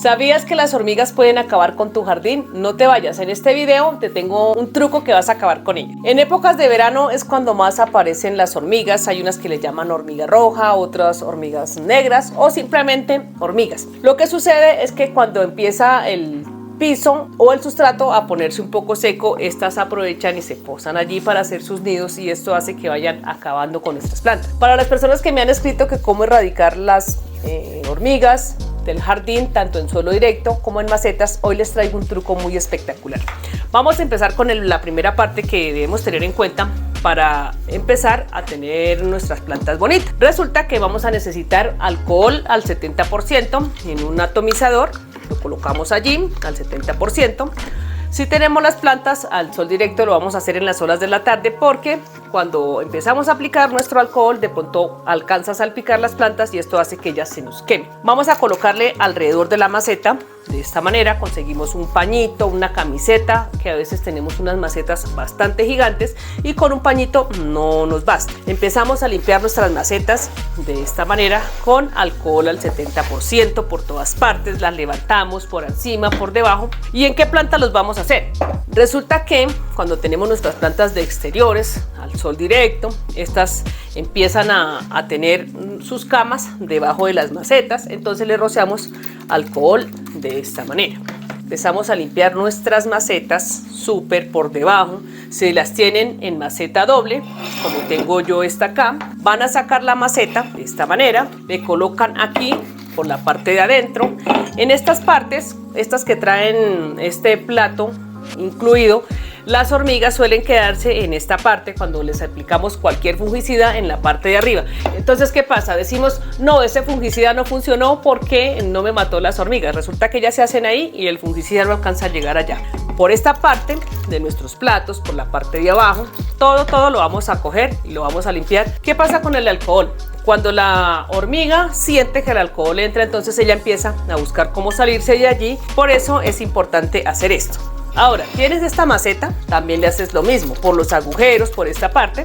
¿Sabías que las hormigas pueden acabar con tu jardín? No te vayas, en este video te tengo un truco que vas a acabar con ello. En épocas de verano es cuando más aparecen las hormigas, hay unas que les llaman hormiga roja, otras hormigas negras o simplemente hormigas. Lo que sucede es que cuando empieza el piso o el sustrato a ponerse un poco seco, estas aprovechan y se posan allí para hacer sus nidos y esto hace que vayan acabando con estas plantas. Para las personas que me han escrito que cómo erradicar las hormigas del jardín, tanto en suelo directo como en macetas, hoy les traigo un truco muy espectacular. Vamos a empezar con la primera parte que debemos tener en cuenta para empezar a tener nuestras plantas bonitas. Resulta que vamos a necesitar alcohol al 70% en un atomizador, lo colocamos allí al 70%. Si tenemos las plantas al sol directo, lo vamos a hacer en las horas de la tarde porque cuando empezamos a aplicar nuestro alcohol, de pronto alcanza a salpicar las plantas y esto hace que ellas se nos quemen. Vamos a colocarle alrededor de la maceta. De esta manera conseguimos un pañito, una camiseta, que a veces tenemos unas macetas bastante gigantes y con un pañito no nos basta. Empezamos a limpiar nuestras macetas de esta manera con alcohol al 70% por todas partes, las levantamos por encima, por debajo. ¿Y en qué planta los vamos a hacer? Resulta que cuando tenemos nuestras plantas de exteriores al sol directo, estas empiezan a tener sus camas debajo de las macetas, entonces le rociamos alcohol de esta manera. Empezamos a limpiar nuestras macetas súper por debajo. Si las tienen en maceta doble, como tengo yo esta acá, van a sacar la maceta de esta manera, le colocan aquí por la parte de adentro. En estas partes, estas que traen este plato incluido, las hormigas suelen quedarse en esta parte cuando les aplicamos cualquier fungicida en la parte de arriba. Entonces, ¿qué pasa? Decimos, no, ese fungicida no funcionó porque no me mató las hormigas. Resulta que ellas se hacen ahí y el fungicida no alcanza a llegar allá. Por esta parte de nuestros platos, por la parte de abajo, todo lo vamos a coger y lo vamos a limpiar. ¿Qué pasa con el alcohol? Cuando la hormiga siente que el alcohol entra, entonces ella empieza a buscar cómo salirse de allí. Por eso es importante hacer esto. Ahora, tienes esta maceta, también le haces lo mismo, por los agujeros, por esta parte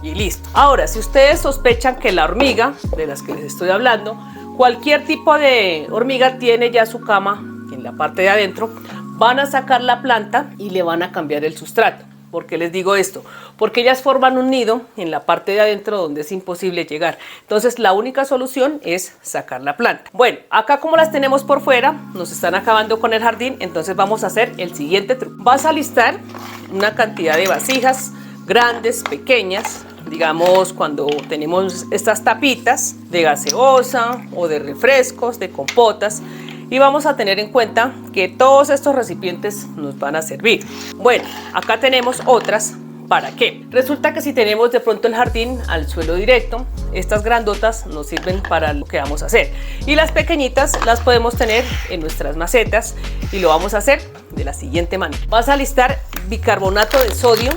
y listo. Ahora, si ustedes sospechan que la hormiga, de las que les estoy hablando, cualquier tipo de hormiga tiene ya su cama en la parte de adentro, van a sacar la planta y le van a cambiar el sustrato. ¿Por qué les digo esto? Porque ellas forman un nido en la parte de adentro donde es imposible llegar. Entonces la única solución es sacar la planta. Bueno, acá como las tenemos por fuera, nos están acabando con el jardín, entonces vamos a hacer el siguiente truco. Vas a listar una cantidad de vasijas grandes, pequeñas, digamos cuando tenemos estas tapitas de gaseosa o de refrescos, de compotas. Y vamos a tener en cuenta que todos estos recipientes nos van a servir. Bueno, acá tenemos otras. ¿Para qué? Resulta que si tenemos de pronto el jardín al suelo directo, estas grandotas nos sirven para lo que vamos a hacer. Y las pequeñitas las podemos tener en nuestras macetas y lo vamos a hacer de la siguiente manera. Vas a alistar bicarbonato de sodio,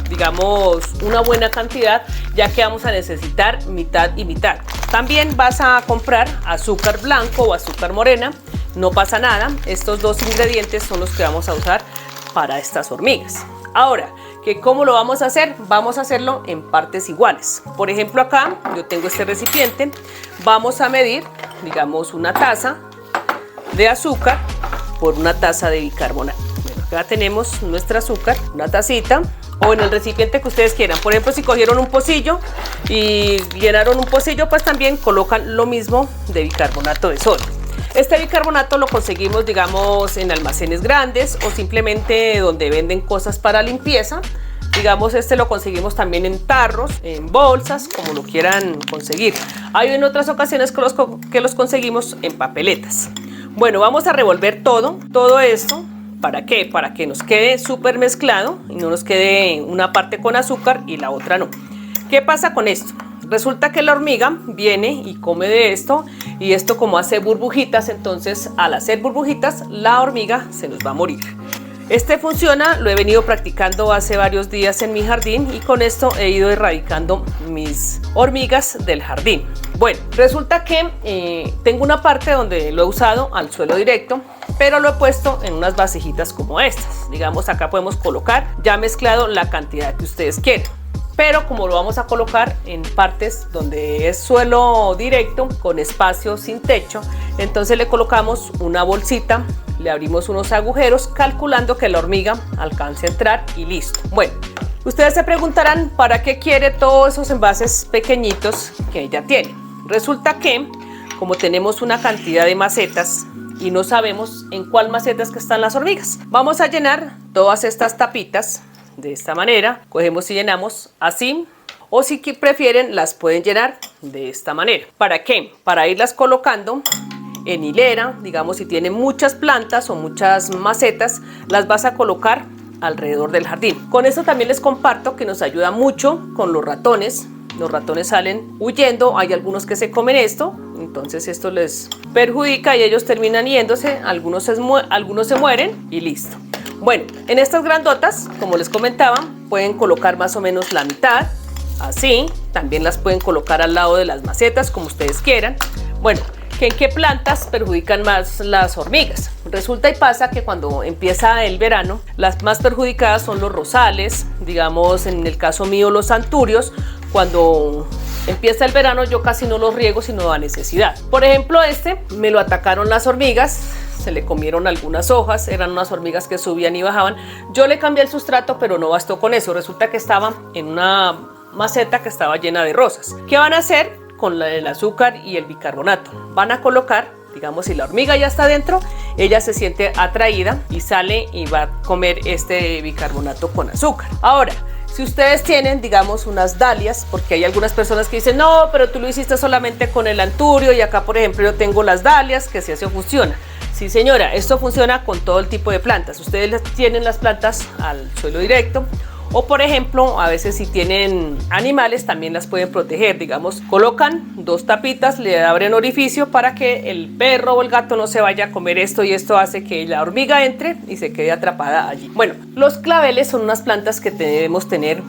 digamos una buena cantidad, ya que vamos a necesitar mitad y mitad. También vas a comprar azúcar blanco o azúcar morena. No pasa nada, estos dos ingredientes son los que vamos a usar para estas hormigas. Ahora, ¿cómo lo vamos a hacer? Vamos a hacerlo en partes iguales. Por ejemplo, acá yo tengo este recipiente, vamos a medir, digamos, una taza de azúcar por una taza de bicarbonato. Bueno, acá tenemos nuestro azúcar, una tacita, o en el recipiente que ustedes quieran. Por ejemplo, si cogieron un pocillo y llenaron un pocillo, pues también colocan lo mismo de bicarbonato de sodio. Este bicarbonato lo conseguimos, digamos, en almacenes grandes o simplemente donde venden cosas para limpieza. Digamos, este lo conseguimos también en tarros, en bolsas, como lo quieran conseguir. Hay en otras ocasiones que los conseguimos en papeletas. Bueno, vamos a revolver todo esto. ¿Para qué? Para que nos quede súper mezclado y no nos quede una parte con azúcar y la otra no. ¿Qué pasa con esto? Resulta que la hormiga viene y come de esto y esto como hace burbujitas, entonces al hacer burbujitas la hormiga se nos va a morir. Este funciona, lo he venido practicando hace varios días en mi jardín y con esto he ido erradicando mis hormigas del jardín. Bueno, resulta que tengo una parte donde lo he usado al suelo directo, pero lo he puesto en unas vasijitas como estas. Digamos, acá podemos colocar ya mezclado la cantidad que ustedes quieran. pero como lo vamos a colocar en partes donde es suelo directo, con espacio sin techo, entonces le colocamos una bolsita, le abrimos unos agujeros, calculando que la hormiga alcance a entrar y listo. Bueno, ustedes se preguntarán para qué quiere todos esos envases pequeñitos que ella tiene. Resulta que, como tenemos una cantidad de macetas y no sabemos en cuál maceta es que están las hormigas, vamos a llenar todas estas tapitas de esta manera. Cogemos y llenamos así, o si prefieren las pueden llenar de esta manera. ¿Para qué? Para irlas colocando en hilera. Digamos, si tienen muchas plantas o muchas macetas, las vas a colocar alrededor del jardín. Con esto también les comparto que nos ayuda mucho con los ratones. Los ratones salen huyendo, hay algunos que se comen esto, entonces esto les perjudica y ellos terminan yéndose, algunos se mueren y listo. Bueno, en estas grandotas, como les comentaba, pueden colocar más o menos la mitad, así. También las pueden colocar al lado de las macetas, como ustedes quieran. Bueno, ¿en qué plantas perjudican más las hormigas? Resulta y pasa que cuando empieza el verano, las más perjudicadas son los rosales, digamos en el caso mío los anturios. Cuando empieza el verano yo casi no los riego sino a necesidad. Por ejemplo, me lo atacaron las hormigas, se le comieron algunas hojas, eran unas hormigas que subían y bajaban. Yo le cambié el sustrato, pero no bastó con eso. Resulta que estaba en una maceta que estaba llena de rosas. ¿Qué van a hacer? Con el azúcar y el bicarbonato van a colocar, digamos, si la hormiga ya está dentro, ella se siente atraída y sale y va a comer este bicarbonato con azúcar. Ahora, si ustedes tienen, digamos, unas dalias, porque hay algunas personas que dicen, no, pero tú lo hiciste solamente con el anturio y acá, por ejemplo, yo tengo las dalias, que si eso funciona. Sí, señora, esto funciona con todo el tipo de plantas. Ustedes tienen las plantas al suelo directo, o por ejemplo, a veces si tienen animales también las pueden proteger. Digamos, colocan dos tapitas, le abren orificio para que el perro o el gato no se vaya a comer esto, y esto hace que la hormiga entre y se quede atrapada allí. Bueno, los claveles son unas plantas que debemos tener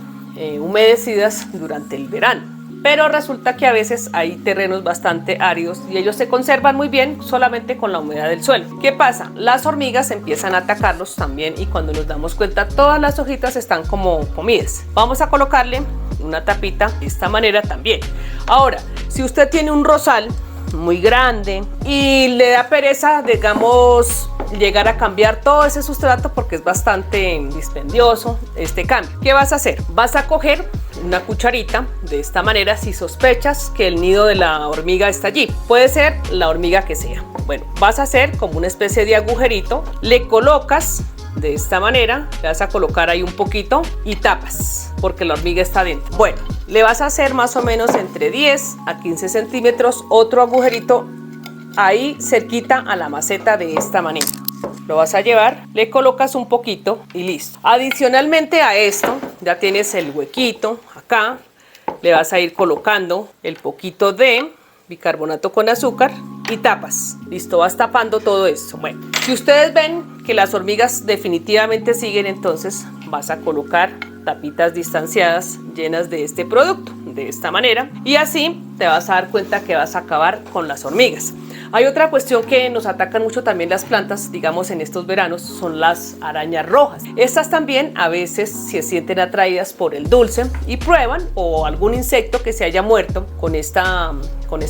humedecidas durante el verano. Pero resulta que a veces hay terrenos bastante áridos y ellos se conservan muy bien solamente con la humedad del suelo. ¿Qué pasa? Las hormigas empiezan a atacarlos también y cuando nos damos cuenta todas las hojitas están como comidas. Vamos a colocarle una tapita de esta manera también. Ahora, si usted tiene un rosal muy grande y le da pereza, digamos, llegar a cambiar todo ese sustrato porque es bastante dispendioso este cambio, ¿qué vas a hacer? Vas a coger una cucharita de esta manera si sospechas que el nido de la hormiga está allí. Puede ser la hormiga que sea. Bueno, vas a hacer como una especie de agujerito, le colocas de esta manera, le vas a colocar ahí un poquito y tapas porque la hormiga está dentro. Bueno, le vas a hacer más o menos entre 10 a 15 centímetros otro agujerito ahí cerquita a la maceta de esta manera. Lo vas a llevar, le colocas un poquito y listo. Adicionalmente a esto, ya tienes el huequito acá, le vas a ir colocando el poquito de bicarbonato con azúcar y tapas. Listo, vas tapando todo esto. Bueno, si ustedes ven que las hormigas definitivamente siguen, entonces vas a colocar tapitas distanciadas llenas de este producto, de esta manera, y así te vas a dar cuenta que vas a acabar con las hormigas. Hay otra cuestión que nos atacan mucho también las plantas, digamos en estos veranos, son las arañas rojas. Estas también a veces se sienten atraídas por el dulce y prueban, o algún insecto que se haya muerto con esta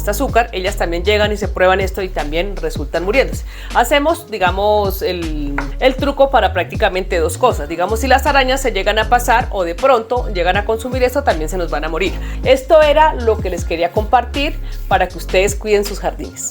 azúcar, ellas también llegan y se prueban esto y también resultan muriéndose. Hacemos, digamos, el truco para prácticamente dos cosas. Digamos, si las arañas se llegan a pasar o de pronto llegan a consumir esto, también se nos van a morir. Esto era lo que les quería compartir para que ustedes cuiden sus jardines.